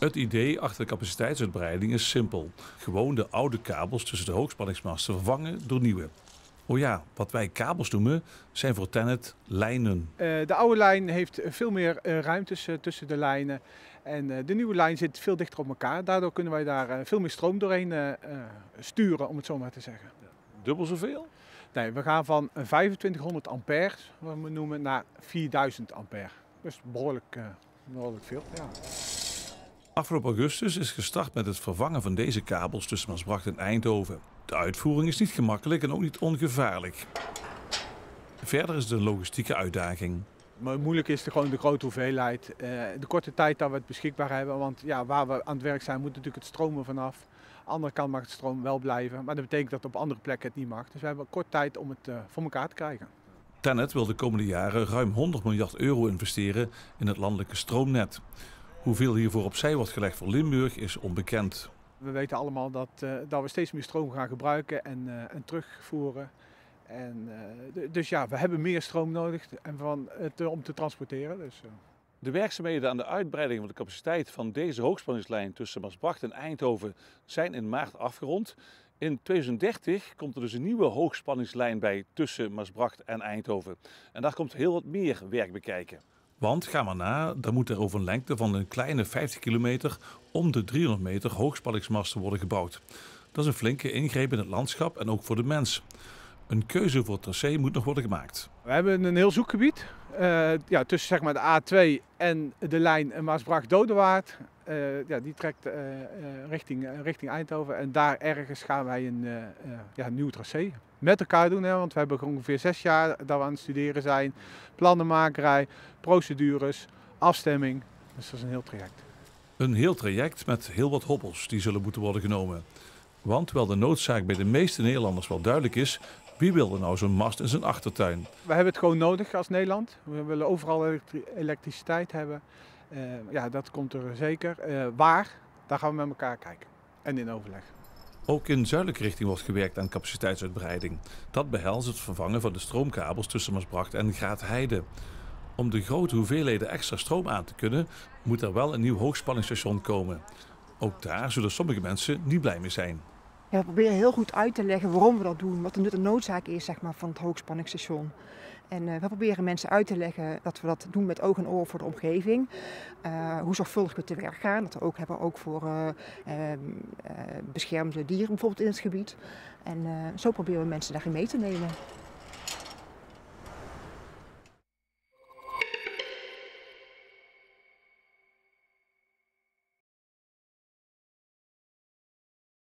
Het idee achter de capaciteitsuitbreiding is simpel. Gewoon de oude kabels tussen de hoogspanningsmasten vervangen door nieuwe. Oh ja, wat wij kabels noemen, zijn voor Tennet lijnen. De oude lijn heeft veel meer ruimtes tussen de lijnen. En de nieuwe lijn zit veel dichter op elkaar. Daardoor kunnen wij daar veel meer stroom doorheen sturen, om het zo maar te zeggen. Dubbel zoveel? Nee, we gaan van 2500 ampère, wat we noemen, naar 4000 ampère. Dus behoorlijk veel. Ja. Afgelopen augustus is gestart met het vervangen van deze kabels tussen Maasbracht en Eindhoven. De uitvoering is niet gemakkelijk en ook niet ongevaarlijk. Verder is het een logistieke uitdaging. Maar moeilijk is gewoon de grote hoeveelheid, de korte tijd dat we het beschikbaar hebben. Want ja, waar we aan het werk zijn moet natuurlijk het stromen vanaf. Aan de andere kant mag het stroom wel blijven, maar dat betekent dat op andere plekken het niet mag. Dus we hebben kort tijd om het voor elkaar te krijgen. Tennet wil de komende jaren ruim 100 miljard euro investeren in het landelijke stroomnet. Hoeveel hiervoor opzij wordt gelegd voor Limburg is onbekend. We weten allemaal dat we steeds meer stroom gaan gebruiken en terugvoeren. Dus ja, we hebben meer stroom nodig om te transporteren. De werkzaamheden aan de uitbreiding van de capaciteit van deze hoogspanningslijn tussen Maasbracht en Eindhoven zijn in maart afgerond. In 2030 komt er dus een nieuwe hoogspanningslijn bij tussen Maasbracht en Eindhoven. En daar komt heel wat meer werk bij kijken. Want, ga maar na, dan moet er over een lengte van een kleine 50 kilometer om de 300 meter hoogspanningsmasten worden gebouwd. Dat is een flinke ingreep in het landschap en ook voor de mens. Een keuze voor het tracé moet nog worden gemaakt. We hebben een heel zoekgebied tussen zeg maar, de A2 en de lijn Maasbracht-Dodewaard. Die trekt richting Eindhoven en daar ergens gaan wij een nieuw tracé met elkaar doen. Hè, want we hebben ongeveer 6 jaar dat we aan het studeren zijn. Plannenmakerij, procedures, afstemming. Dus dat is een heel traject. Een heel traject met heel wat hobbels die zullen moeten worden genomen. Want terwijl de noodzaak bij de meeste Nederlanders wel duidelijk is, wie wil er nou zo'n mast in zijn achtertuin? We hebben het gewoon nodig als Nederland. We willen overal elektriciteit hebben. Dat komt er zeker. Waar? Daar gaan we met elkaar kijken. En in overleg. Ook in zuidelijke richting wordt gewerkt aan capaciteitsuitbreiding. Dat behelst het vervangen van de stroomkabels tussen Maasbracht en Graatheide. Om de grote hoeveelheden extra stroom aan te kunnen, moet er wel een nieuw hoogspanningsstation komen. Ook daar zullen sommige mensen niet blij mee zijn. Ja, we proberen heel goed uit te leggen waarom we dat doen, wat de nut en noodzaak is zeg maar, van het hoogspanningsstation. En we proberen mensen uit te leggen dat we dat doen met oog en oor voor de omgeving. Hoe zorgvuldig we te werk gaan. Dat we ook hebben voor beschermde dieren bijvoorbeeld in het gebied. En zo proberen we mensen daarin mee te nemen.